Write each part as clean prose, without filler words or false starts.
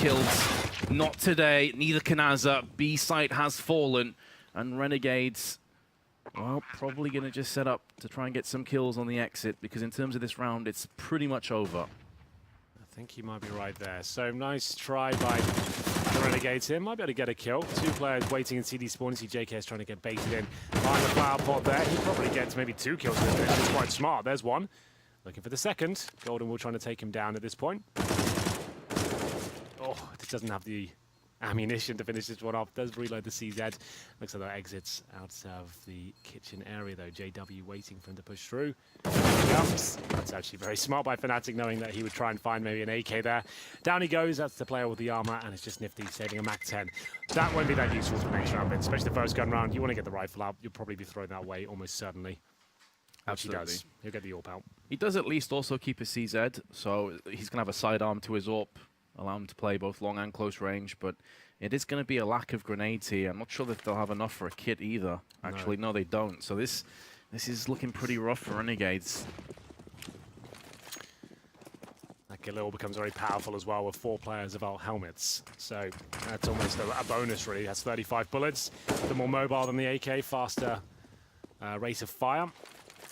kills. Not today, neither can Azza. B site has fallen, and Renegades, well, probably going to just set up to try and get some kills on the exit, because in terms of this round, it's pretty much over. I think you might be right there. So nice try by the Renegades here. Might be able to get a kill. Two players waiting in CD spawn. You see JKS trying to get baited in behind the flower pot there. He probably gets maybe 2 kills in this. It's quite smart. There's one. Looking for the second. Golden will trying to take him down at this point. Oh, this doesn't have the ammunition to finish this one off. Does reload the CZ. Looks like that exits out of the kitchen area though. JW waiting for him to push through. Jumps. That's actually very smart by Fnatic, knowing that he would try and find maybe an AK there. Down he goes. That's the player with the armor, and it's just Nifty saving a Mac 10. That won't be that useful for the next round, but especially the first gun round. You want to get the rifle out. You'll probably be throwing that away almost certainly. Absolutely. He does. He'll get the AWP out. He does at least also keep his CZ, so he's going to have a sidearm to his AWP, allow him to play both long and close range, but it is going to be a lack of grenades here. I'm not sure that they'll have enough for a kit either. Actually, no, they don't. So this is looking pretty rough for Renegades. That Galil becomes very powerful as well with 4 players of our helmets. So that's almost a bonus really. It has 35 bullets. The more mobile than the AK, faster rate of fire.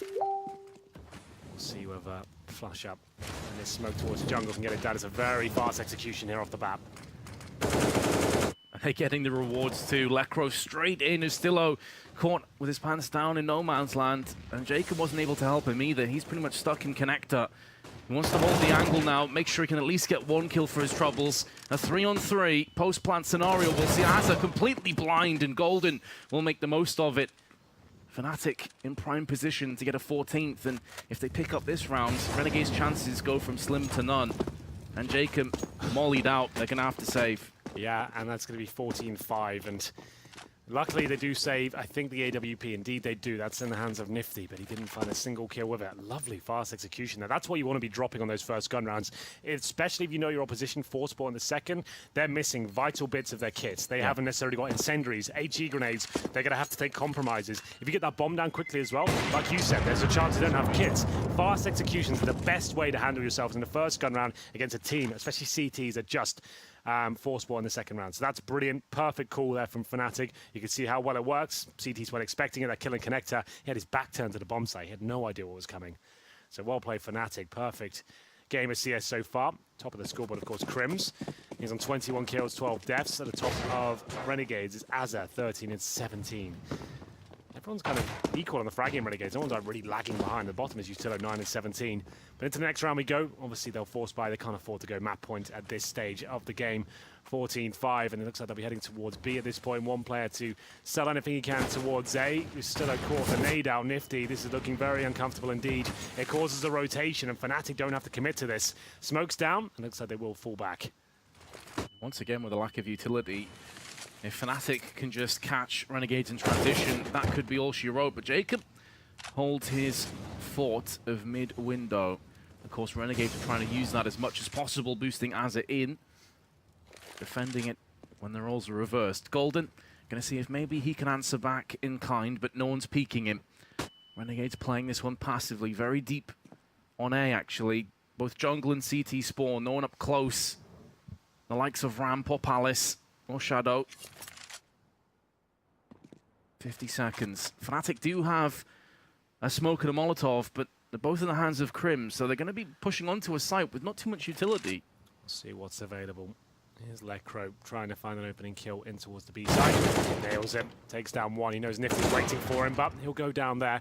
We'll see whether flash up and this smoke towards the jungle can get it down. It's a very fast execution here off the bat. They're getting the rewards too. Lekro straight in. Ustillo caught with his pants down in no man's land, and Jacob wasn't able to help him either. He's pretty much stuck in connector. He wants to hold the angle now, make sure he can at least get 1 kill for his troubles. A 3-on-3 post-plant scenario. We'll see Azza completely blind, and Golden will make the most of it. Fnatic in prime position to get a 14th, and if they pick up this round, Renegade's chances go from slim to none. And Jacob mollied out. They're going to have to save. Yeah, and that's going to be 14-5, and luckily they do save, I think, the AWP. Indeed they do. That's in the hands of Nifty, but he didn't find a single kill with it. Lovely fast execution there. That's what you want to be dropping on those first gun rounds, especially if you know your opposition 4 spot in the second. They're missing vital bits of their kits. They haven't necessarily got incendiaries, HE grenades. They're going to have to take compromises. If you get that bomb down quickly as well, like you said, there's a chance they don't have kits. Fast executions are the best way to handle yourselves in the first gun round against a team, especially CTs that just 4 spot in the second round. So that's brilliant. Perfect call there from Fnatic. You can see how well it works. CTs weren't expecting it. That killing connector. He had his back turned to the bomb site. He had no idea what was coming. So well played Fnatic. Perfect game of CS so far. Top of the scoreboard, of course, Crims. He's on 21 kills, 12 deaths. At the top of Renegades is Azza, 13 and 17. Everyone's kind of equal on the fragging Renegades. No one's like really lagging behind. The bottom is Utilo, 9 and 17. But into the next round we go. Obviously, they'll force by. They can't afford to go map point at this stage of the game. 14-5, and it looks like they'll be heading towards B at this point. One player to sell anything he can towards A. Ustillo caught the nade out. Nifty. This is looking very uncomfortable indeed. It causes a rotation, and Fnatic don't have to commit to this. Smoke's down, and looks like they will fall back. Once again, with a lack of utility, if Fnatic can just catch Renegades in transition, that could be all she wrote. But Jacob holds his fort of mid-window. Of course, Renegades are trying to use that as much as possible, boosting Azza in, defending it when the roles are reversed. Golden going to see if maybe he can answer back in kind, but no one's peeking him. Renegades playing this one passively, very deep on A, actually. Both jungle and CT spawn, no one up close. The likes of Ramp or Palace or Shadow. 50 seconds. Fnatic do have a smoke and a Molotov, but they're both in the hands of Crim, so they're going to be pushing onto a site with not too much utility. Let's see what's available. Here's Lekro trying to find an opening kill in towards the B side. Nails it. Takes down one. He knows Nifty's waiting for him, but he'll go down there.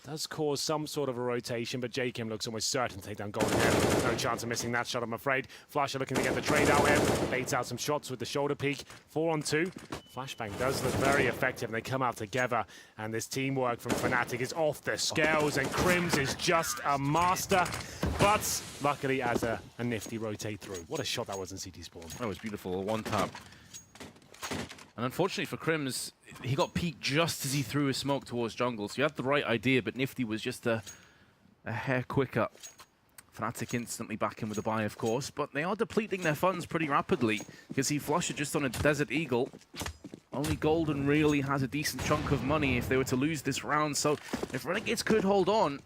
Does cause some sort of a rotation, but Jakim looks almost certain to take down Golden here. No chance of missing that shot, I'm afraid. Flasher looking to get the trade out here. Baits out some shots with the shoulder peek. 4-on-2. Flashbang does look very effective, and they come out together. And this teamwork from Fnatic is off the scales, and Crims is just a master. But luckily, as a Nifty rotate through. What a shot that was in CT spawn. That was beautiful, a one-tap. And unfortunately for Crims, he got peeked just as he threw his smoke towards jungle. So you had the right idea, but Nifty was just a hair quicker. Fnatic instantly back in with a buy, of course, but they are depleting their funds pretty rapidly because he flushed just on a Desert Eagle. Only Golden really has a decent chunk of money if they were to lose this round. So if Renegades could hold on,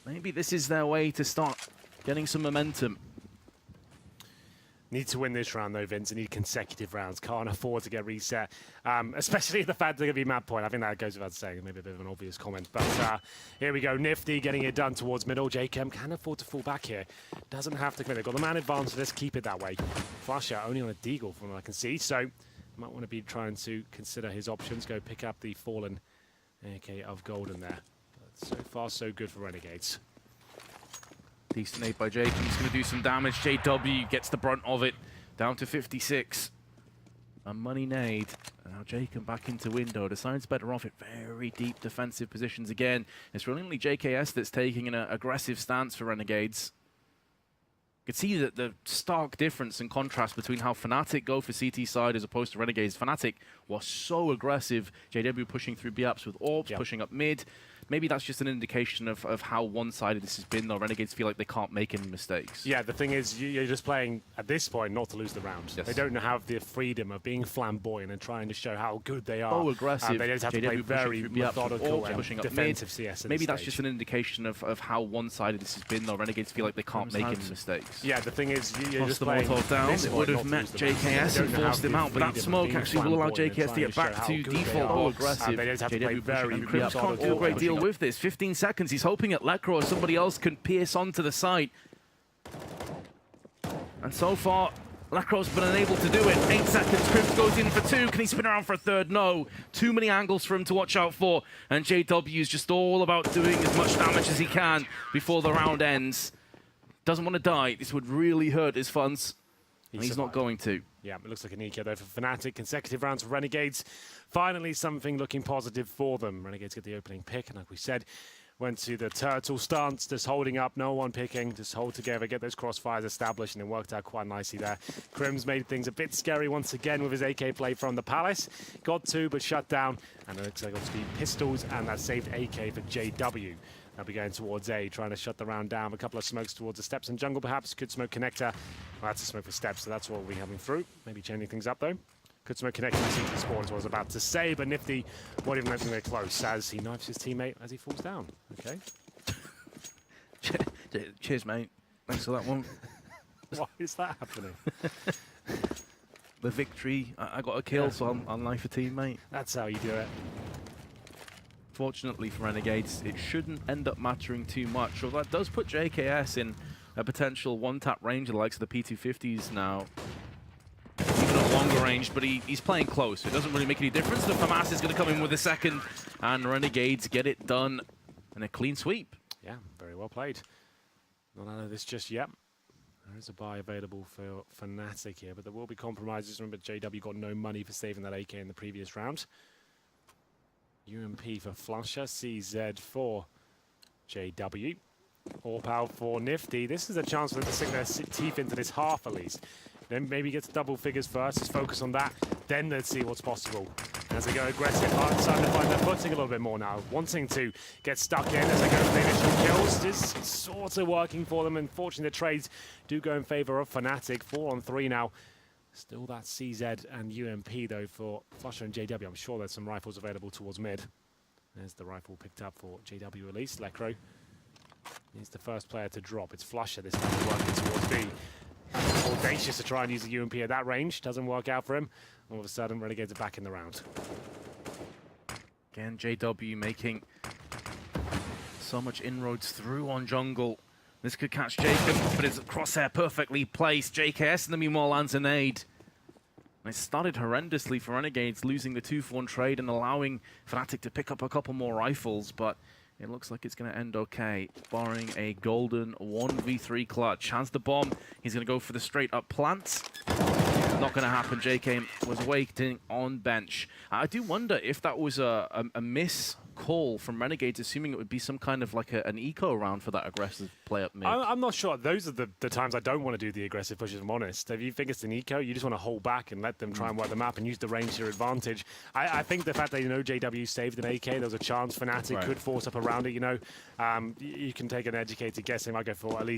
maybe this is their way to start getting some momentum. Need to win this round, though, Vince. They need consecutive rounds. Can't afford to get reset, especially the fact they're going to be map point. I think that goes without saying. Maybe a bit of an obvious comment. But here we go. Nifty getting it done towards middle. JKM can afford to fall back here. Doesn't have to commit. They've got the man advantage. Let's keep it that way. Flasher only on a deagle from what I can see. So might want to be trying to consider his options. Go pick up the fallen AK of Golden there. But so far, so good for Renegades. Decent nade by Jake. He's going to do some damage. JW gets the brunt of it. Down to 56. A money nade. And now Jacob back into window. Decides better off at very deep defensive positions again. It's really only JKS that's taking an aggressive stance for Renegades. You can see that the stark difference and contrast between how Fnatic go for CT side as opposed to Renegades. Fnatic was so aggressive. JW pushing through B-ups with orbs, pushing up mid. Maybe that's just an indication of how one-sided this has been, though. Renegades feel like they can't make any mistakes. Yeah, the thing is, you're just playing, at this point, not to lose the round. Yes. They don't have the freedom of being flamboyant and trying to show how good they are. So aggressive. They just have to play very methodical and pushing up defensive mid. CS. Maybe that's just an indication of how one-sided this has been, though. Renegades feel like they can't make any mistakes. Yeah, the thing is, you're just the playing Molotov down. It would have met JKS and forced him out, but that smoke actually will allow JKS to get back to default. Oh, aggressive. They just have to play very Crims can't do a great deal with this. 15 seconds. He's hoping at Lecro or somebody else can pierce onto the site. And so far, Lecro's been unable to do it. 8 seconds. Crims goes in for 2. Can he spin around for a third? No. Too many angles for him to watch out for. And JW is just all about doing as much damage as he can before the round ends. Doesn't want to die. This would really hurt his funds. And he's not going to. Yeah, it looks like an eco though for Fnatic. Consecutive rounds for Renegades. Finally, something looking positive for them. Renegades get the opening pick, and like we said, went to the turtle stance, just holding up, no one picking, just hold together, get those crossfires established, and it worked out quite nicely there. Crims made things a bit scary once again with his AK play from the Palace. Got 2, but shut down, and it looks like obviously pistols, and that saved AK for JW. They'll be going towards A, trying to shut the round down. A couple of smokes towards the steps and jungle, perhaps. Could smoke connector. Well, that's a smoke for steps, so that's what we'll be having through. Maybe changing things up, though. Could smoke connector to CT spawns, what I was about to say, but Nifty won't even let them get close as he knifes his teammate as he falls down. Okay. Cheers, mate. Thanks for that one. Why is that happening? The victory. I got a kill, so I'll knife a teammate. That's how you do it. Fortunately for Renegades, it shouldn't end up mattering too much. Although that does put JKS in a potential one-tap range of the likes of the P250s now. Even at longer range, but he's playing close. So it doesn't really make any difference. The FAMAS is going to come in with a second, and Renegades get it done in a clean sweep. Yeah, very well played. Not out of this just yet. There is a buy available for Fnatic here, but there will be compromises. Remember, JW got no money for saving that AK in the previous round. UMP for Flusher, CZ for JW. Orp out for Nifty. This is a chance for them to sink their teeth into this half at least. Then maybe get to double figures first, just focus on that, then let's see what's possible. As they go aggressive, starting to find their footing a little bit more now, wanting to get stuck in as they go for the initial kills. Just sort of working for them. Unfortunately, the trades do go in favor of Fnatic. 4 on 3 now. Still that CZ and UMP though for Flusher and JW. I'm sure there's some rifles available towards mid. There's the rifle picked up for JW at least. Lecro is the first player to drop. It's Flusher this time working towards B. Audacious to try and use the UMP at that range. Doesn't work out for him. All of a sudden, Renegades are back in the round. Again, JW making so much inroads through on jungle. This could catch Jacob, but it's a crosshair perfectly placed. JKS in the meanwhile lands a nade. And it started horrendously for Renegades, losing the 2-for-1 trade and allowing Fnatic to pick up a couple more rifles, but it looks like it's going to end okay, barring a golden 1v3 clutch. Has the bomb. He's going to go for the straight-up plant. Not going to happen. JK was waiting on bench. I do wonder if that was a miss call from Renegades, assuming it would be some kind of like an eco round for that aggressive play up mid. I'm not sure. Those are the times I don't want to do the aggressive pushes, if I'm honest. If you think it's an eco, you just want to hold back and let them try and work the map and use the range to your advantage. I think the fact that, you know, JW saved an AK, there was a chance Fnatic could force up around it, you know. You can take an educated guess. They might go for at least